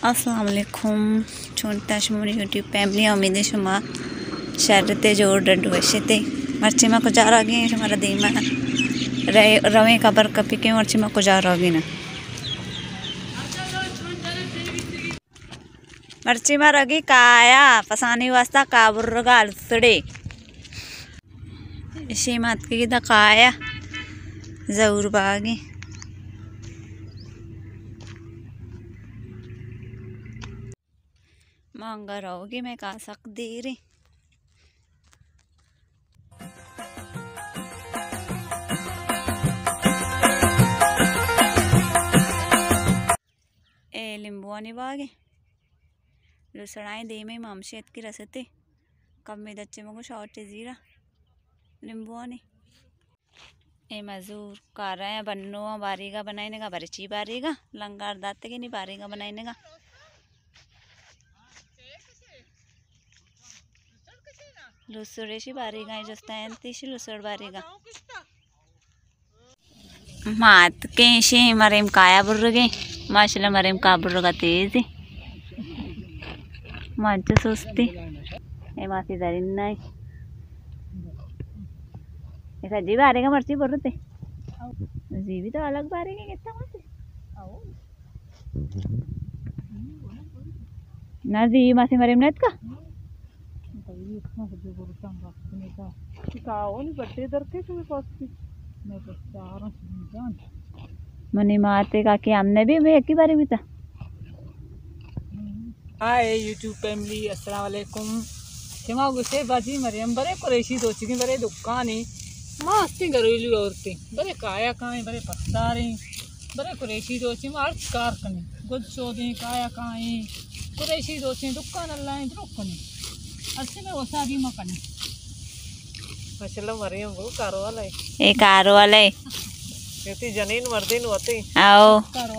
अस्सलाम वालेकुम छोटा शुमारी यूट्यूब फैमिली उम्मीद है शुमा शरते जोर डंडू वैसे मर्ची में को जा रहा गए हमारा दीमा रवे कबर कपी के मर्ची में को जा रहा गए ना मर्ची में रगी काया पसानी वास्ता काबुर गाल सड़े इसी मत की दा काया जरूर बागी मांगा रहोगी मैं कहा सकती रे ए लिंबुआनी बागे लुसड़ाई दे में मामशेत की रसते कब में दच्चे मगो शॉर्ट जीरा लिंबुआनी ए मजूर कर रहे हैं बन्नो बारीगा बनाने का बरची बारीगा लंगार दाते के नहीं बारीगा बनाने का लुसड़ेशी बारीगा जस्तायंतीशी लुसड़ बारीगा मात के शे मरेम काया बुर्रगे माशाल्लाह मरेम का बुर्रगा तेजी मज सुस्ती ए मासी दरिन नाई ऐसा जी बारेगा मर्ची बुर्रते जी भी तो अलग बारेगा कितना मासी ना जी मासी मरेम नेत का मनी माते का कि हमने भी मैं एक ही बारी बीता हाय यूट्यूब फैमिली अस्सलाम वालेकुम क्षमा गुस्से बाजी मरियम बड़े कुरैशी दोची की बड़े दुकान है मस्ती घरेलू औरतें बड़े काया काएं बड़े पत्तारे बड़े कुरैशी दोची मार कार कने गुद चोदे काया काएं कुरैशी दोची दुकान अल्लाह दुकान अच्छे में वसा दी मकने माशाल्लाह मरियम वो कारो वाला है ए कारो वाला है कहती जनीन मर्दिन होते आओ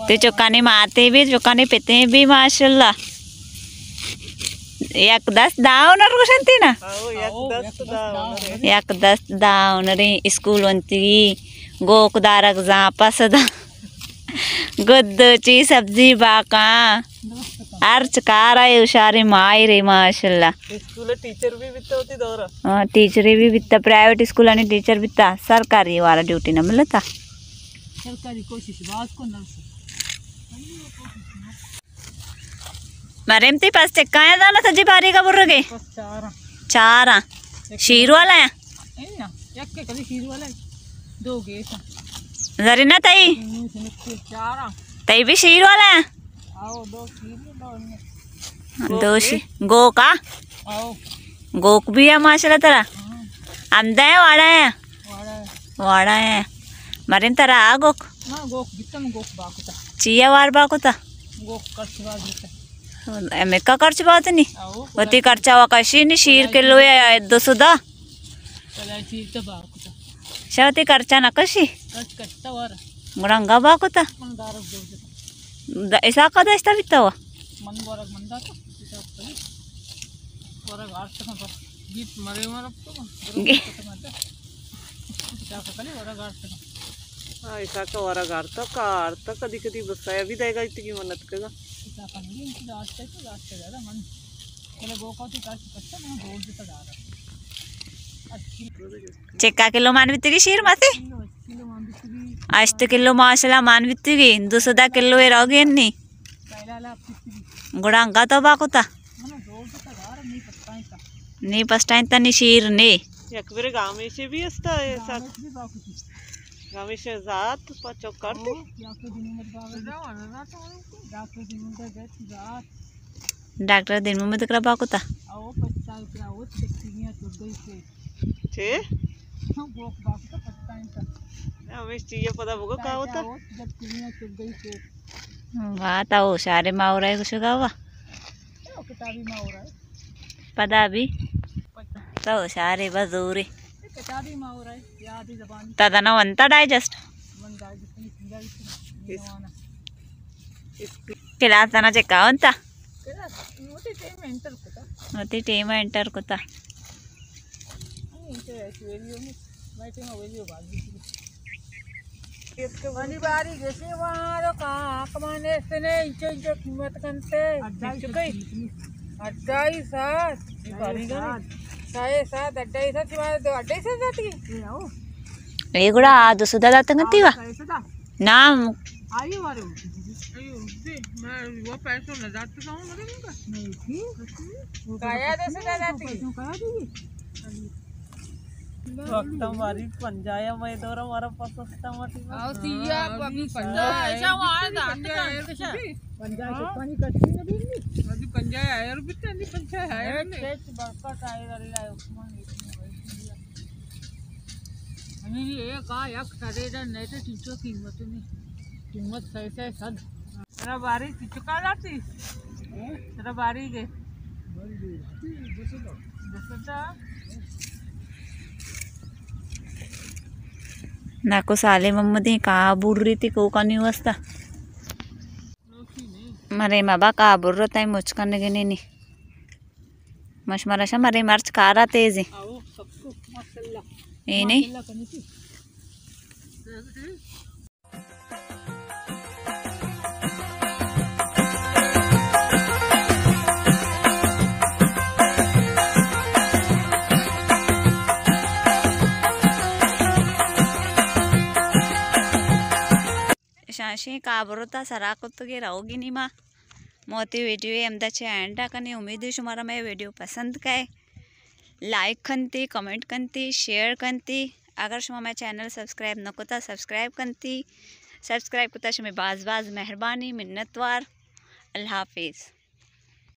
ते चौकाने मारते भी चौकाने पेते भी माशाल्लाह एक 10 दाउन और कुछ अंती ना एक 10 दाउन रे स्कूल अंती गोकदारक जापा सदा गुद्दची सब्जी बाका अर्च कारा है उशारे माई रे माशाल्लाह स्कूल टीचर भी बिता होती दौरा हाँ टीचर भी बिता प्राइवेट स्कूल आणि टीचर बिता सरकारी वाला ड्यूटी न मिलता सरकारी कोशिश बात को न मरेम ती पास ते काया दाना सजी बारी का बुर्र के चारा शीर वाला है ना एक के कली शीर वाला दो गेस जरी ना तई चारा तई भी शीर वाला है आओ दो शीर दो शी गो का आओ गोक भी है माशाल्लाह तेरा आमदा है वाड़ा है मरेम तेरा आ गोक ना गोक बितम गोक बाकुता चिया वार बाकुता गोक करचवा बिता मेका खर्च बात नहीं वती खर्चा वा कशी नहीं शीर किलो है 210 चला शीर तो बाकुता शावती खर्चा ना कशी कट कट्टा वार गुणंगा बाकुता मन दारक दो ऐसा कदा इस्ता बिता हुआ मन बोरक मन दाता बोरक आर्ट का पर गीत मरे मार तो क्या कली बोरक आर्ट का हां ऐसा का बोरक आर्ट का आर्ट कदी कदी बसाया भी देगा इतनी मन्नत करेगा ऐसा का नहीं इनकी लास्ट से ज्यादा मन पहले वो को तो काट कच्चा मैं रोड पे जा रहा चेक्का किलो मान बित्ती की शीर माते किलो मान बित्ती आज तो किलो माशाल्लाह मान बित्ती की 210 किलो है रहोगे नहीं पहला गुड़ांगा तो बाकुता नहीं पस्टाइन तनी शीर ने एक बार गांव में से भी असता है साथ गांव में से जात पचो करते डॉक्टर दिन में तो बाकुता आओ 50 रुपया वो चक्कियां तो गई से छे हम वो बाकुता पस्टाइन का हमें चाहिए पता होगा क्या होता चक्कियां तो गई से बात आओ सारे माउरा है कुछ का हुआ किताबी माउरा है पता भी तो सारे बजूरी किताबी माउरा है याद ही जबान तदना वंता डाइजेस्ट मन डाइजेस्ट क्लास तना चेक्का वंता मोटी टेम एंटर कोता कोता नहीं तो ऐसी वीडियो में मैं टेम वीडियो बात भी वाली बारी जैसे वारो का कमाने से ने इचे इचे कीमत कंते अड्डाई सात बारी साए सात अड्डाई सात अड्डाई सात जाती ये गुड़ा आदो सुधा दाता कंतीवा नाम आयु वाले मैं वो पैसों न जाते हूँ नहीं थी काया दे सुधा जाती वक्त हमारी पंजाया मैं दौरा हमारा पसंद मटी औतिया अभी पंजाया ऐसा वहां जाते हैं पंजाया तो पानी कच्ची नहीं भी अभी पंजाया है और बिल्कुल नहीं पंजाया है खेत बड़का टायर वाला है उसमें हमें ये का एक खरीदा नहीं तो टीचो कीमत सही से सद तेरा बारी चुका जाती तेरा बारी के నాకు సాలే మమ్మది కా బుర్రీతి కోకని వస్తా మరే మబా కా బుర్ర తై ముచ్చుకన్న గనేని మష్మరష మరే మర్చ్ కారా తేజి ఏనే शाशी काबरोता सराकुत्तुगे रहोगी नी माँ मोती वीडियो एमदाचे एंड कनी उम्मीद है तुम्हारा मैं वीडियो पसंद काए लाइक कंती कमेंट कंती शेयर कंती अगर शुमा मैं चैनल सब्सक्राइब न कोता सब्सक्राइब कंती सब्सक्राइब कोता शुमे बाज बाज मेहरबानी मिन्नतवार अल्लाह हाफिज़।